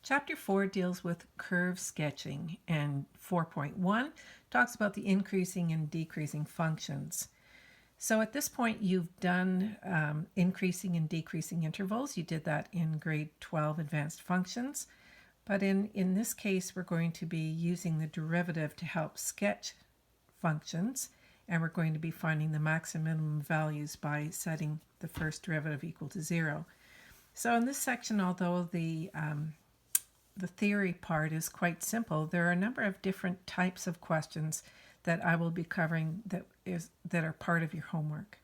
Chapter 4 deals with curve sketching, and 4.1 talks about the increasing and decreasing functions. So at this point, you've done increasing and decreasing intervals. You did that in grade 12 advanced functions. But in this case, we're going to be using the derivative to help sketch functions, and we're going to be finding the max and minimum values by setting the first derivative equal to 0. So in this section, although the theory part is quite simple, there are a number of different types of questions that I will be covering that are part of your homework.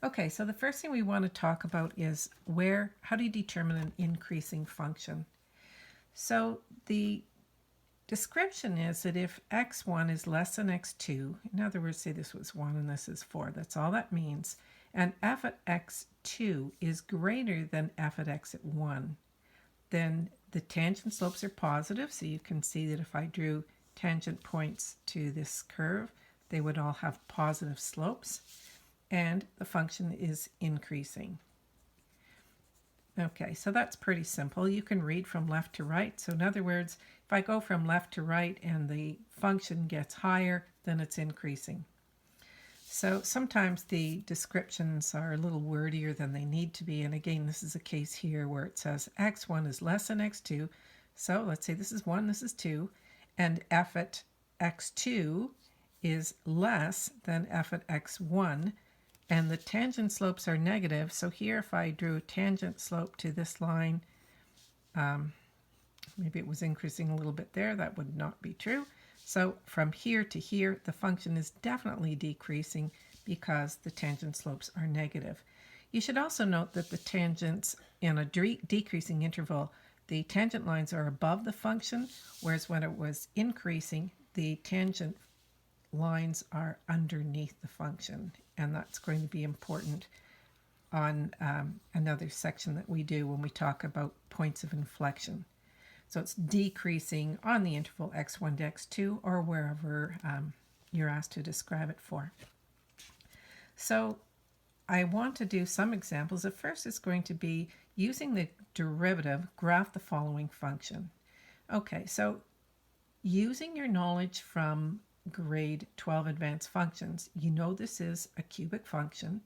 Okay, so the first thing we want to talk about is how do you determine an increasing function? So the description is that if x1 is less than x2, in other words, say this was 1 and this is 4, that's all that means, and f at x2 is greater than f at x at 1, then the tangent slopes are positive, so you can see that if I drew tangent points to this curve, they would all have positive slopes, and the function is increasing. Okay, so that's pretty simple. You can read from left to right. So in other words, if I go from left to right and the function gets higher, then it's increasing. So sometimes the descriptions are a little wordier than they need to be. And again, this is a case here where it says x1 is less than x2. So let's say this is 1, this is 2, and f at x2 is less than f at x1, and the tangent slopes are negative. So here, if I drew a tangent slope to this line, maybe it was increasing a little bit there, that would not be true. So from here to here, the function is definitely decreasing because the tangent slopes are negative. You should also note that the tangents in a decreasing interval, the tangent lines are above the function, whereas when it was increasing, the tangent lines are underneath the function, and that's going to be important on another section that we do when we talk about points of inflection. So it's decreasing on the interval x1 to x2 or wherever you're asked to describe it for. So I want to do some examples. The first is going to be using the derivative, graph the following function. Okay, so using your knowledge from grade 12 advanced functions, you know this is a cubic function,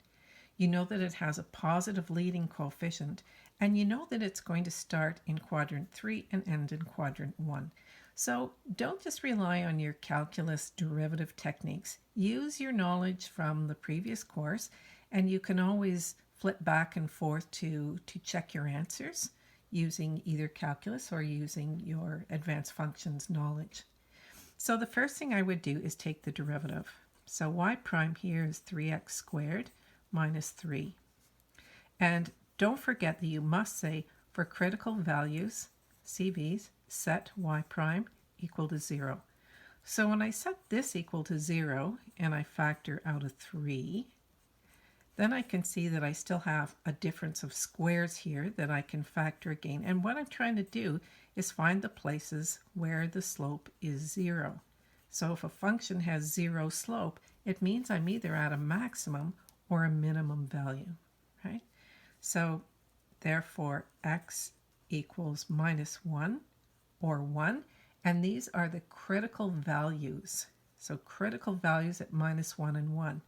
you know that it has a positive leading coefficient, and you know that it's going to start in quadrant 3 and end in quadrant 1. So don't just rely on your calculus derivative techniques. Use your knowledge from the previous course, and you can always flip back and forth to check your answers using either calculus or using your advanced functions knowledge. So the first thing I would do is take the derivative. So y prime here is 3x squared minus 3. And don't forget that you must say for critical values, CVs, set y prime equal to 0. So when I set this equal to 0 and I factor out a 3, then I can see that I still have a difference of squares here that I can factor again. And what I'm trying to do is find the places where the slope is 0. So if a function has 0 slope, it means I'm either at a maximum or a minimum value, right? So therefore, x equals minus 1 or 1, and these are the critical values. So critical values at minus 1 and 1.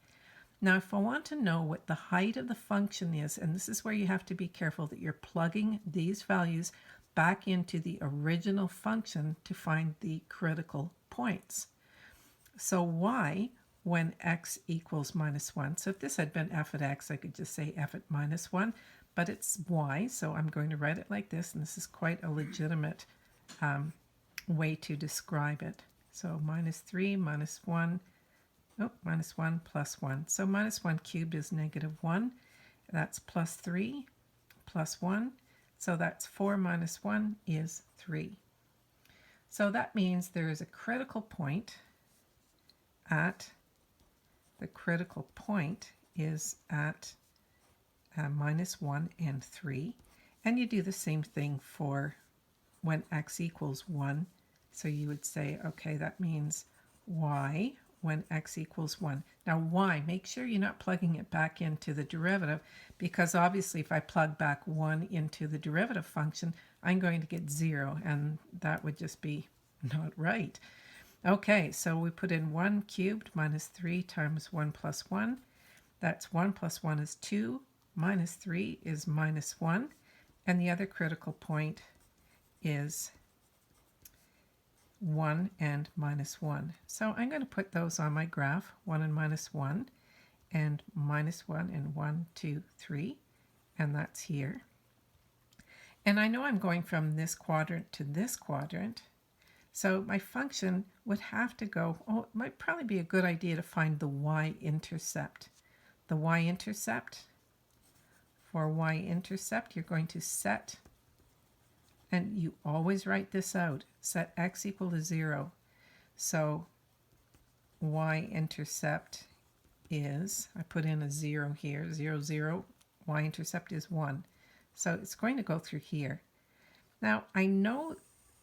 Now, if I want to know what the height of the function is, and this is where you have to be careful that you're plugging these values back into the original function to find the critical points. So y, when x equals minus 1, so if this had been f at x, I could just say f at minus 1, but it's y, so I'm going to write it like this, and this is quite a legitimate way to describe it. So minus 3 minus 1, minus 1 plus 1. So minus 1 cubed is negative 1. That's plus 3 plus 1. So that's 4 minus 1 is 3. So that means there is a critical point the critical point is at minus 1 and 3. And you do the same thing for when x equals 1. So you would say, okay, that means y, when x equals 1. Now y, make sure you're not plugging it back into the derivative, because obviously if I plug back 1 into the derivative function, I'm going to get 0, and that would just be not right. Okay, so we put in 1 cubed minus 3 times 1 plus 1. That's 1 plus 1 is 2, minus 3 is minus 1, and the other critical point is 1 and minus 1. So I'm going to put those on my graph, 1 and minus 1, and minus 1 and 1, 2, 3, and that's here. And I know I'm going from this quadrant to this quadrant, so my function would have to go, oh, it might probably be a good idea to find the y-intercept. The y-intercept, for y-intercept, you're going to set, and you always write this out, set x equal to 0. So y-intercept is, I put in a 0 here, 0, 0, y-intercept is 1. So it's going to go through here. Now I know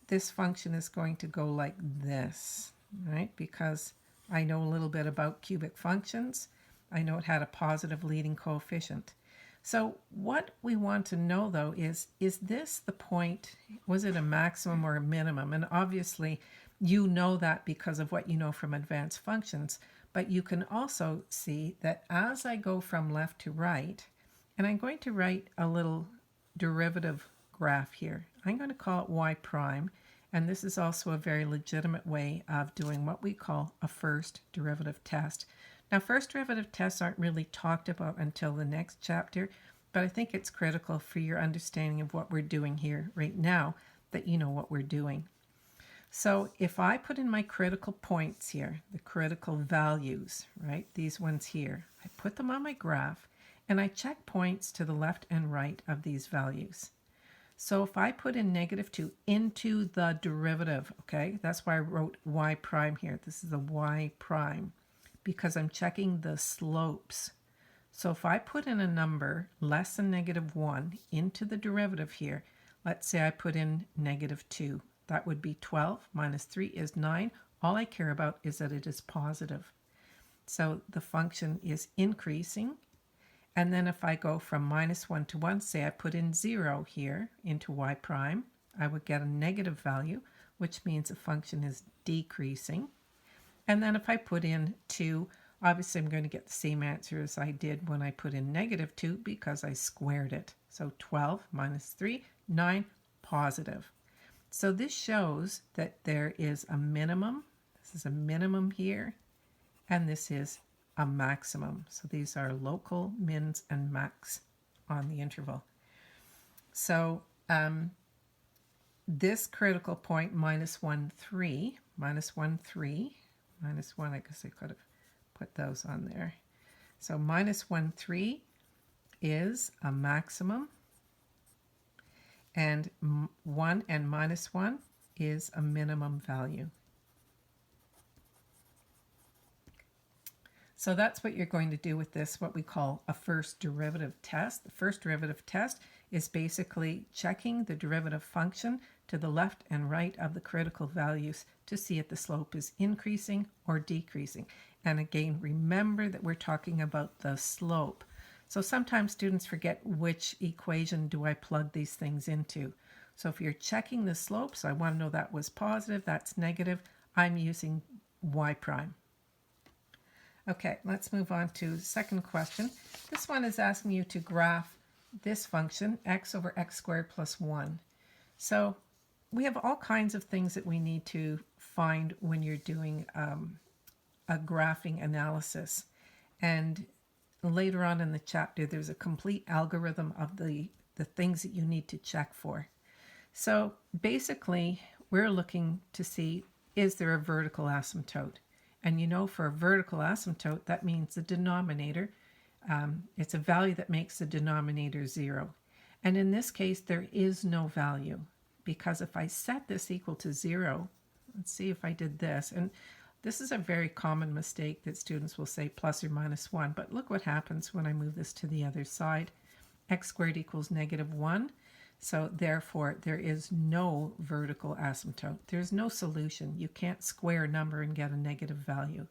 this function is going to go like this, right? Because I know a little bit about cubic functions. I know it had a positive leading coefficient. So what we want to know though is this the point, was it a maximum or a minimum? And obviously you know that because of what you know from advanced functions, but you can also see that as I go from left to right, and I'm going to write a little derivative graph here. I'm going to call it y prime, and this is also a very legitimate way of doing what we call a first derivative test. Now, first derivative tests aren't really talked about until the next chapter, but I think it's critical for your understanding of what we're doing here right now that you know what we're doing. So if I put in my critical points here, the critical values, right, these ones here, I put them on my graph, and I check points to the left and right of these values. So if I put in -2 into the derivative, okay, that's why I wrote y prime here. This is a y prime because I'm checking the slopes. So if I put in a number less than -1 into the derivative here, let's say I put in -2, that would be 12 minus 3 is 9. All I care about is that it is positive. So the function is increasing. And then if I go from -1 to 1, say I put in 0 here into y prime, I would get a negative value, which means the function is decreasing. And then if I put in 2, obviously I'm going to get the same answer as I did when I put in -2 because I squared it. So 12 minus 3, 9, positive. So this shows that there is a minimum. This is a minimum here, and this is a maximum. So these are local mins and max on the interval. So this critical point, -1, 3, -1, 3, -1, I guess I could have put those on there. So -1, 3 is a maximum, and 1 and -1 is a minimum value. So that's what you're going to do with this, what we call a first derivative test. The first derivative test is basically checking the derivative function to the left and right of the critical values to see if the slope is increasing or decreasing. And again, remember that we're talking about the slope. So sometimes students forget which equation do I plug these things into. So if you're checking the slope, so I want to know that was positive, that's negative, I'm using y prime. Okay, let's move on to the second question. This one is asking you to graph this function, x over x squared plus 1. So we have all kinds of things that we need to find when you're doing a graphing analysis. And later on in the chapter, there's a complete algorithm of the things that you need to check for. So basically, we're looking to see, is there a vertical asymptote? And you know, for a vertical asymptote, that means the denominator, it's a value that makes the denominator 0. And in this case, there is no value, because if I set this equal to 0, let's see if I did this, and this is a very common mistake that students will say plus or minus 1, but look what happens when I move this to the other side. X squared equals -1. So therefore, there is no vertical asymptote. There's no solution. You can't square a number and get a negative value.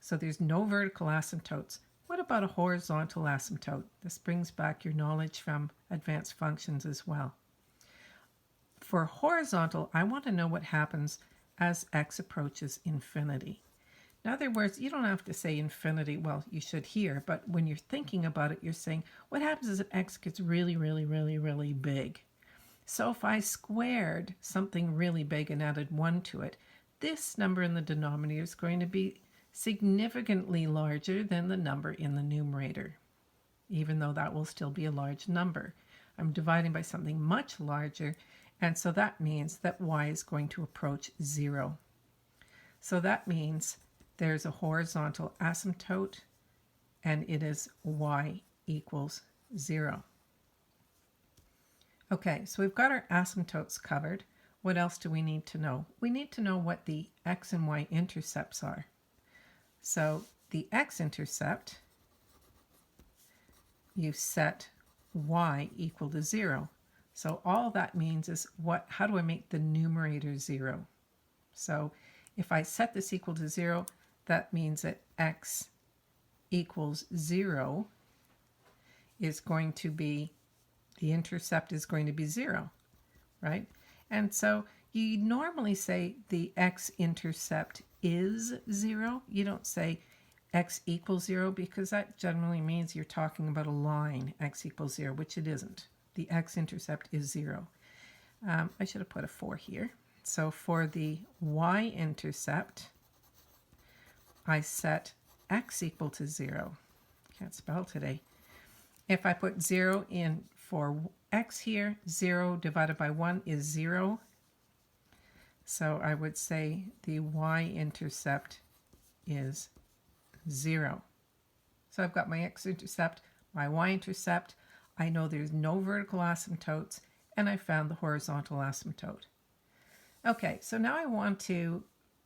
So there's no vertical asymptotes. What about a horizontal asymptote? This brings back your knowledge from advanced functions as well. For horizontal, I want to know what happens as x approaches infinity. In other words, you don't have to say infinity. Well, you should here, but when you're thinking about it, you're saying, what happens is that x gets really, really, really, really big? So if I squared something really big and added 1 to it, this number in the denominator is going to be significantly larger than the number in the numerator, even though that will still be a large number. I'm dividing by something much larger, and so that means that y is going to approach 0. So that means there's a horizontal asymptote, and it is y equals 0. Okay, so we've got our asymptotes covered. What else do we need to know? We need to know what the x and y intercepts are. So the x-intercept, you set y equal to 0. So all that means is how do I make the numerator 0? So if I set this equal to 0, that means that x equals 0 is going to be, the intercept is going to be 0, right? And so you normally say the x-intercept is 0. You don't say x equals 0 because that generally means you're talking about a line, x equals 0, which it isn't. The x-intercept is 0. I should have put a 4 here. So for the y-intercept, I set x equal to 0. Can't spell today. If I put 0 in for x here, 0 divided by 1 is 0. So I would say the y-intercept is 0. So I've got my x-intercept, my y-intercept. I know there's no vertical asymptotes, and I found the horizontal asymptote. Okay, so now I want to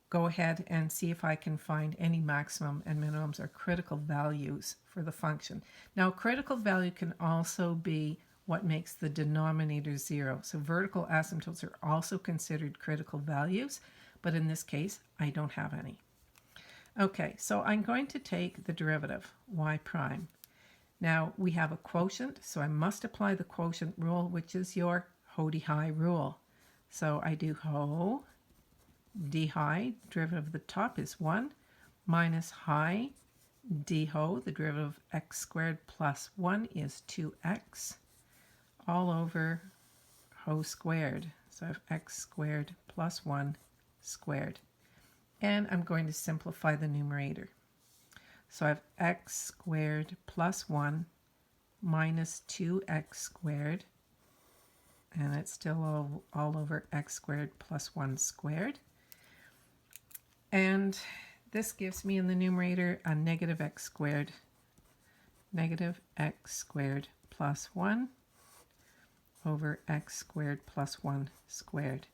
go ahead and see if I can find any maximum and minimums or critical values for the function. Now, critical value can also be what makes the denominator 0. So vertical asymptotes are also considered critical values, but in this case, I don't have any. Okay, so I'm going to take the derivative, y prime. Now, we have a quotient, so I must apply the quotient rule, which is your Ho-de-Hi rule. So I do Ho, d-Hi, derivative of the top is 1, minus Hi, d-Ho, the derivative of x squared plus 1 is 2x, all over Ho squared. So I have x squared plus 1 squared. And I'm going to simplify the numerator. So I have x squared plus 1 minus 2x squared, and it's still all over x squared plus 1 squared. And this gives me in the numerator a negative x squared plus 1 over x squared plus 1 squared.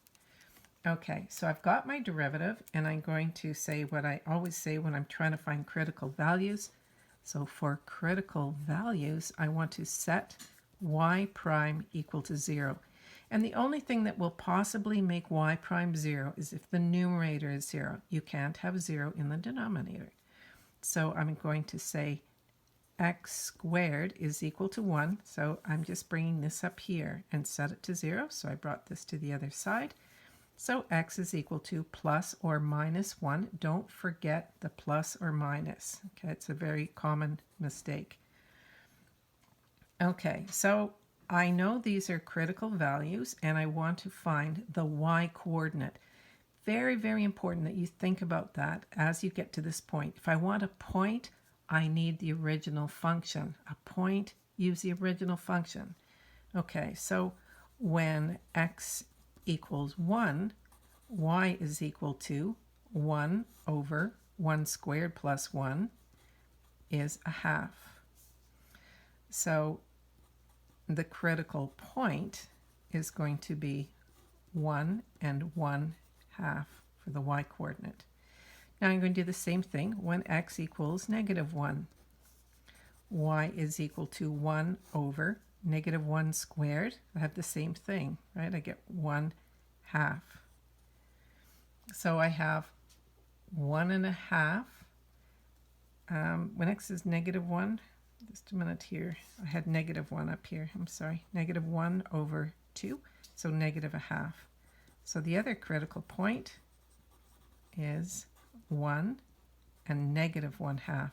Okay, so I've got my derivative, and I'm going to say what I always say when I'm trying to find critical values. So for critical values, I want to set y prime equal to 0. And the only thing that will possibly make y prime 0 is if the numerator is 0. You can't have 0 in the denominator. So I'm going to say x squared is equal to 1. So I'm just bringing this up here and set it to 0. So I brought this to the other side. So x is equal to plus or minus 1. Don't forget the plus or minus. Okay, it's a very common mistake. Okay, so I know these are critical values, and I want to find the y coordinate. Very, very important that you think about that as you get to this point. If I want a point, I need the original function. A point, use the original function. Okay, so when x equals 1, y is equal to 1 over 1 squared plus 1 is a half. So the critical point is going to be 1 and 1/2 for the y coordinate. Now I'm going to do the same thing when x equals negative 1. Y is equal to 1 over negative 1 squared. I have the same thing, right? I get 1/2. So I have 1.5 when x is -1, just a minute here, I had -1 up here, I'm sorry, -1 over 2, so -1/2. So the other critical point is 1 and -1/2.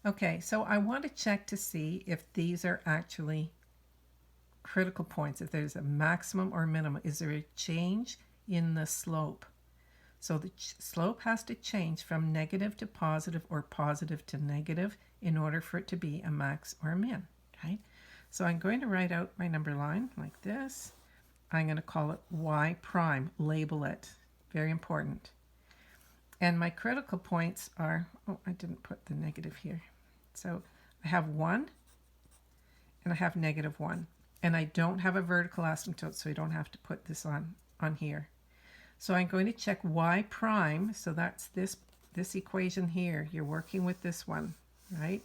Okay, so I want to check to see if these are actually critical points, if there's a maximum or minimum. Is there a change in the slope? So the slope has to change from negative to positive or positive to negative in order for it to be a max or a min, right? So I'm going to write out my number line like this. I'm going to call it y prime, label it, very important. And my critical points are, oh, I didn't put the negative here. So I have 1 and I have -1. And I don't have a vertical asymptote, so I don't have to put this on here. So I'm going to check y prime. So that's this equation here. You're working with this one, right?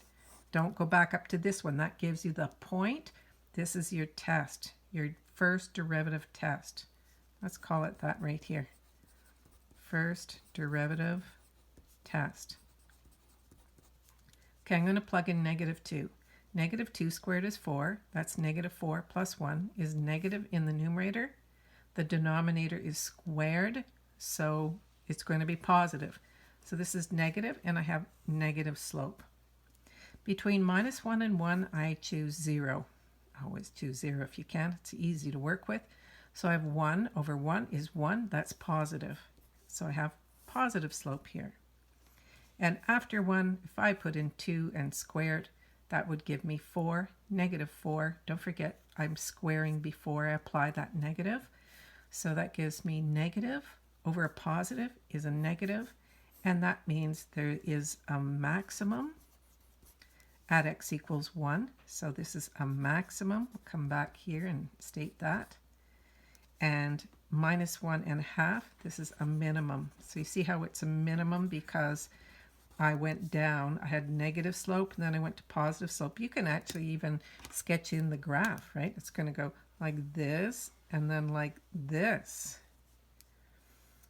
Don't go back up to this one. That gives you the point. This is your test, your first derivative test. Let's call it that right here. First derivative test. Okay, I'm going to plug in -2. -2 squared is 4. That's -4 plus 1 is negative in the numerator. The denominator is squared, so it's going to be positive. So this is negative, and I have negative slope. Between -1 and 1, I choose 0. Always choose 0 if you can. It's easy to work with. So I have 1 over 1 is 1. That's positive. So I have positive slope here. And after 1, if I put in 2 and squared, that would give me 4, -4. Don't forget, I'm squaring before I apply that negative. So that gives me negative over a positive is a negative, and that means there is a maximum at x equals 1. So this is a maximum. We'll come back here and state that. And -1.5, this is a minimum. So you see how it's a minimum because I went down. I had negative slope, and then I went to positive slope. You can actually even sketch in the graph, right? It's going to go like this and then like this.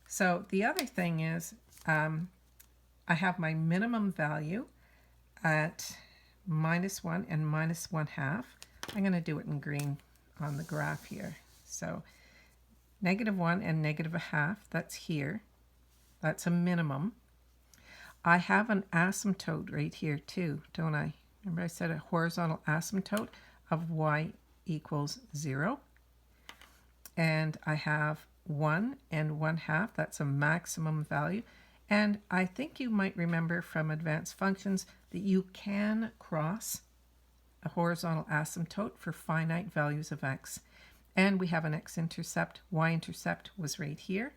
So the other thing is I have my minimum value at -1 and -1/2. I'm going to do it in green on the graph here. So -1 and -1/2, that's here. That's a minimum. I have an asymptote right here too, don't I? Remember I said a horizontal asymptote of y equals 0. And I have 1 and 1/2. That's a maximum value. And I think you might remember from advanced functions that you can cross a horizontal asymptote for finite values of x. And we have an x-intercept. Y-intercept was right here.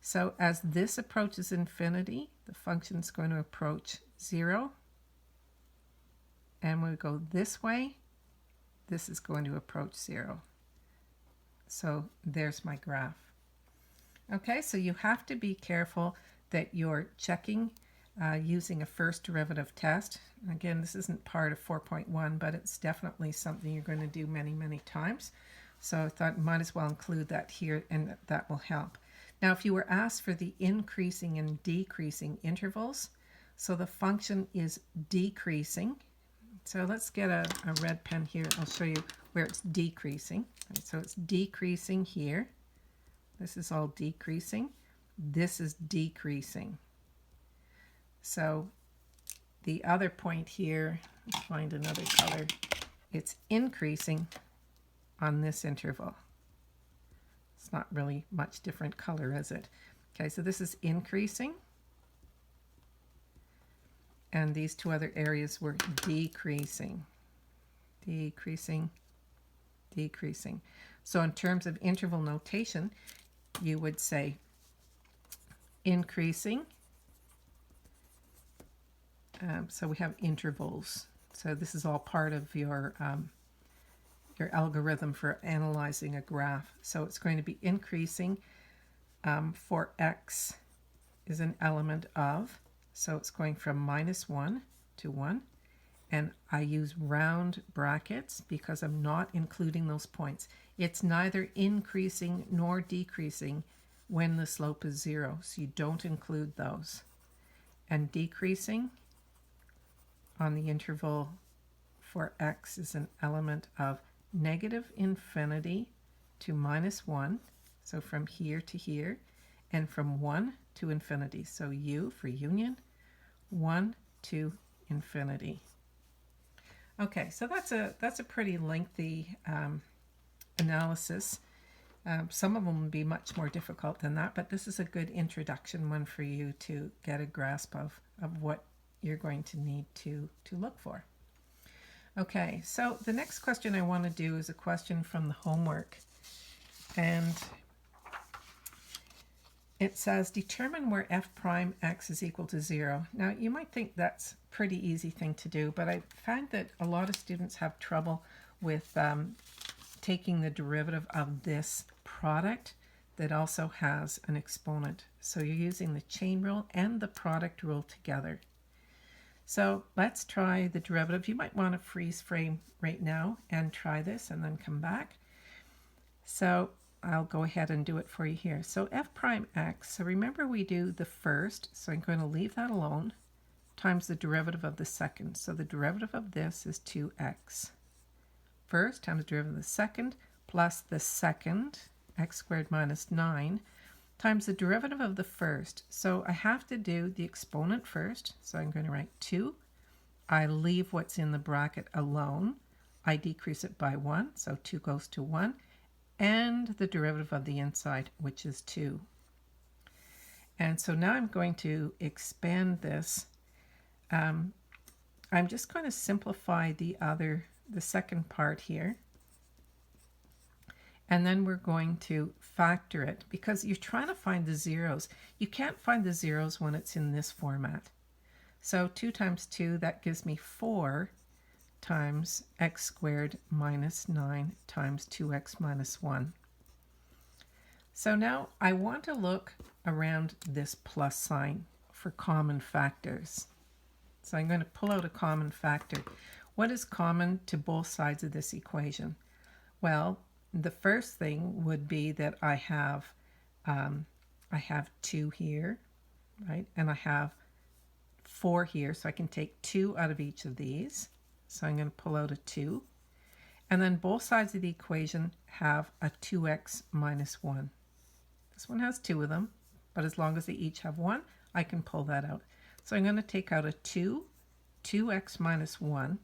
So as this approaches infinity, the function is going to approach 0. And when we go this way, this is going to approach 0. So there's my graph. Okay, so you have to be careful that you're checking using a first derivative test. Again, this isn't part of 4.1, but it's definitely something you're going to do many, many times. So I thought might as well include that here, and that will help. Now, if you were asked for the increasing and decreasing intervals, so the function is decreasing. So let's get a red pen here. I'll show you where it's decreasing. Right, so it's decreasing here. This is all decreasing. This is decreasing. So the other point here, let's find another color. It's increasing on this interval. It's not really much different color, is it? Okay, so this is increasing. And these two other areas were decreasing. Decreasing, decreasing. So in terms of interval notation, you would say increasing. So we have intervals. So this is all part of your algorithm for analyzing a graph. So it's going to be increasing for x is an element of, so it's going from -1 to 1. And I use round brackets because I'm not including those points. It's neither increasing nor decreasing when the slope is 0, so you don't include those. and decreasing on the interval for x is an element of negative infinity to minus 1, so from here to here, and from 1 to infinity, so u for union, 1 to infinity. Okay, so that's a pretty lengthy analysis. Some of them will be much more difficult than that, but this is a good introduction one for you to get a grasp of what you're going to need to look for. Okay, so the next question I want to do is a question from the homework. And it says, determine where f prime x is equal to 0. Now, you might think that's a pretty easy thing to do, but I find that a lot of students have trouble with taking the derivative of this product that also has an exponent. So you're using the chain rule and the product rule together. So let's try the derivative. You might want to freeze frame right now and try this and then come back. So I'll go ahead and do it for you here. So f prime x, so remember we do the first, so I'm going to leave that alone, times the derivative of the second. So the derivative of this is 2x. First times the derivative of the second plus the second, x squared minus 9, times the derivative of the first. So I have to do the exponent first, so I'm going to write 2. I leave what's in the bracket alone. I decrease it by 1, so 2 goes to 1. And the derivative of the inside, which is 2. And so now I'm going to expand this. I'm just going to simplify the second part here. And then we're going to factor it, because you're trying to find the zeros. You can't find the zeros when it's in this format. So 2 times 2, that gives me 4 times x squared minus 9 times 2x minus 1. So now I want to look around this plus sign for common factors. So I'm going to pull out a common factor. What is common to both sides of this equation? Well, the first thing would be that I have 2 here, right? And I have 4 here, so I can take 2 out of each of these. So I'm going to pull out a 2. And then both sides of the equation have a 2x minus 1. This one has 2 of them, but as long as they each have 1, I can pull that out. So I'm going to take out a 2x minus 1,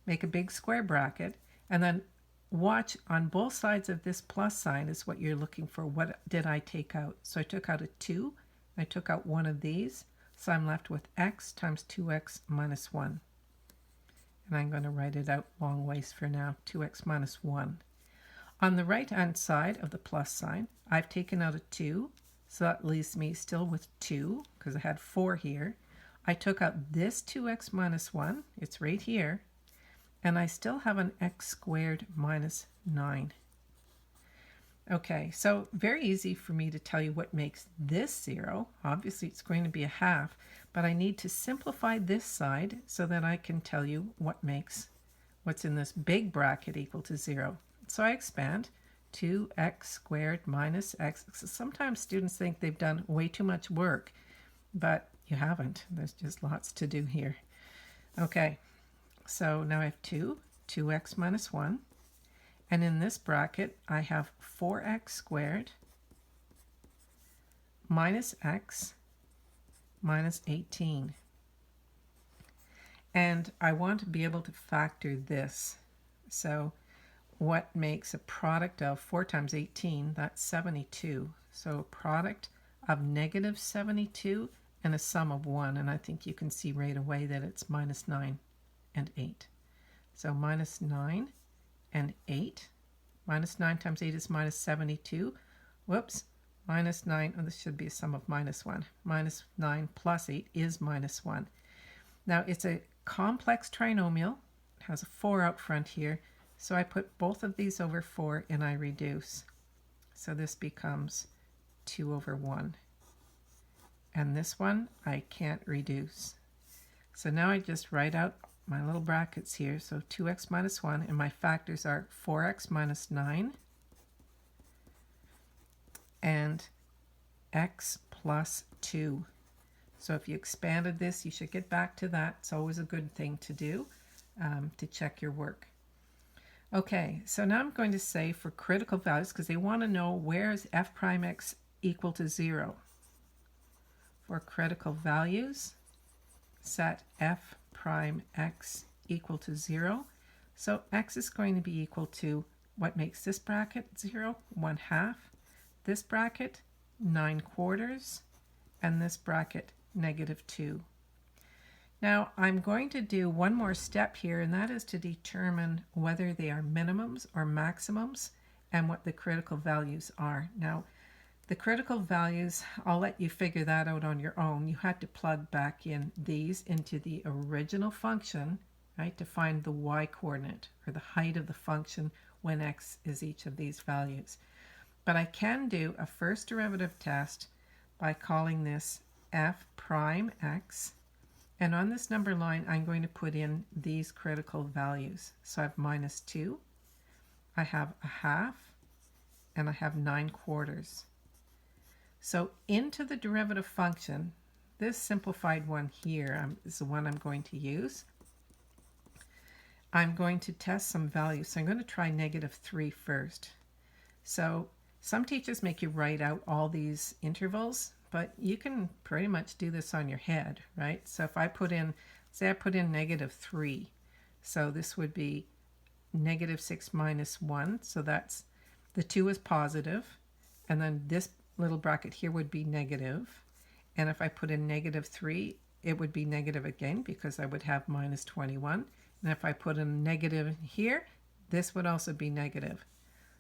make a big square bracket, and then watch on both sides of this plus sign is what you're looking for. What did I take out? So I took out a 2, I took out one of these, so I'm left with x times 2x minus 1. And I'm going to write it out long ways for now, 2x minus 1. On the right-hand side of the plus sign, I've taken out a 2, so that leaves me still with 2, because I had 4 here. I took out this 2x minus 1, it's right here, and I still have an x squared minus 9. Okay, so very easy for me to tell you what makes this 0. Obviously, it's going to be a half, but I need to simplify this side so that I can tell you what makes what's in this big bracket equal to 0. So I expand 2x squared minus x. Sometimes students think they've done way too much work, but you haven't. There's just lots to do here. Okay, so now I have 2x minus 1. And in this bracket, I have 4x squared minus x minus 18. And I want to be able to factor this. So what makes a product of 4 times 18? That's 72. So a product of negative 72 and a sum of 1. And I think you can see right away that it's minus 9 and 8. So minus 9 and 8. Minus 9 times 8 is minus 72. Whoops. Minus 9, oh, this should be a sum of minus 1. Minus 9 plus 8 is minus 1. Now, it's a complex trinomial. It has a 4 out front here. So I put both of these over 4 and I reduce. So this becomes 2 over 1. And this one, I can't reduce. So now I just write out my little brackets here. So 2x minus 1, and my factors are 4x minus 9 and x plus 2. So if you expanded this, you should get back to that. It's always a good thing to do to check your work. Okay, so now I'm going to say for critical values, because they want to know where is f prime x equal to 0. For critical values, set f prime x equal to 0. So x is going to be equal to what makes this bracket 0, 1/2, this bracket 9/4, and this bracket -2. Now I'm going to do one more step here, and that is to determine whether they are minimums or maximums and what the critical values are. Now the critical values, I'll let you figure that out on your own. You had to plug back in these into the original function, right, to find the y coordinate or the height of the function when x is each of these values. But I can do a first derivative test by calling this f prime x. And on this number line, I'm going to put in these critical values. So I have -2, I have 1/2, and I have 9/4. So into the derivative function, this simplified one here is the one I'm going to use. I'm going to test some values. So I'm going to try -3 first. So some teachers make you write out all these intervals, but you can pretty much do this on your head, right? So if I put in, say I put in -3, so this would be -6 minus 1, so that's, the 2 is positive, and then this little bracket here would be negative, and if I put in -3, it would be negative again because I would have -21, and if I put in negative here, this would also be negative.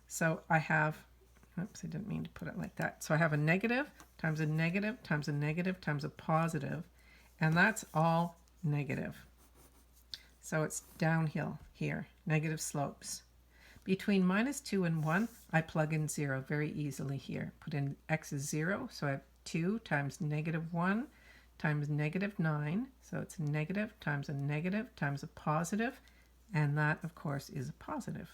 So I have, oops, I didn't mean to put it like that. So I have a negative times a negative times a negative times a positive, and that's all negative. So it's downhill here, negative slopes. Between -2 and 1, I plug in 0 very easily here. Put in x is 0, so I have 2 times -1 times -9, so it's negative times a negative times a positive, and that, of course, is a positive.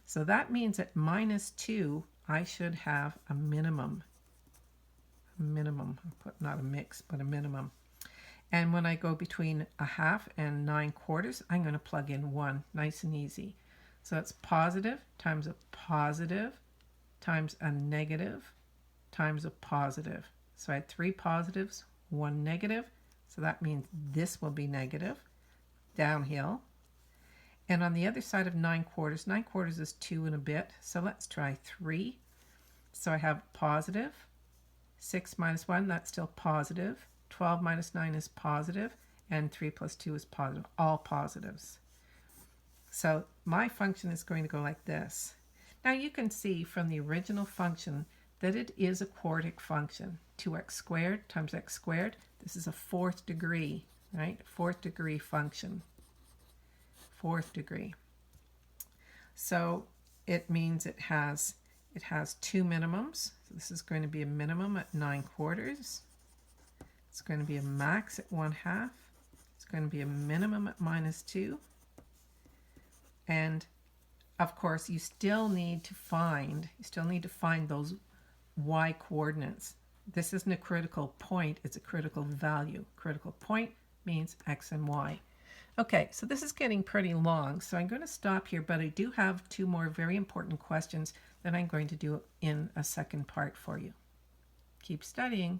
So that means at -2, I should have a minimum. I'll put not a mix, but a minimum. And when I go between 1/2 and 9/4, I'm going to plug in 1, nice and easy. So it's positive times a positive times a negative times a positive. So I had 3 positives, 1 negative, so that means this will be negative, downhill. And on the other side of 9/4, 9/4 is 2 and a bit, so let's try 3. So I have positive, 6 minus 1, that's still positive, 12 minus 9 is positive, and 3 plus 2 is positive, all positives. So my function is going to go like this. Now you can see from the original function that it is a quartic function. 2x squared times x squared. This is a 4th degree, right? 4th degree function. 4th degree. So it means it has 2 minimums. So this is going to be a minimum at 9/4. It's going to be a max at 1/2. It's going to be a minimum at -2. And of course, you still need to find those y coordinates. This isn't a critical point, it's a critical value. Critical point means x and y. Okay, so this is getting pretty long, so I'm going to stop here, but I do have 2 more very important questions that I'm going to do in a second part for you. Keep studying.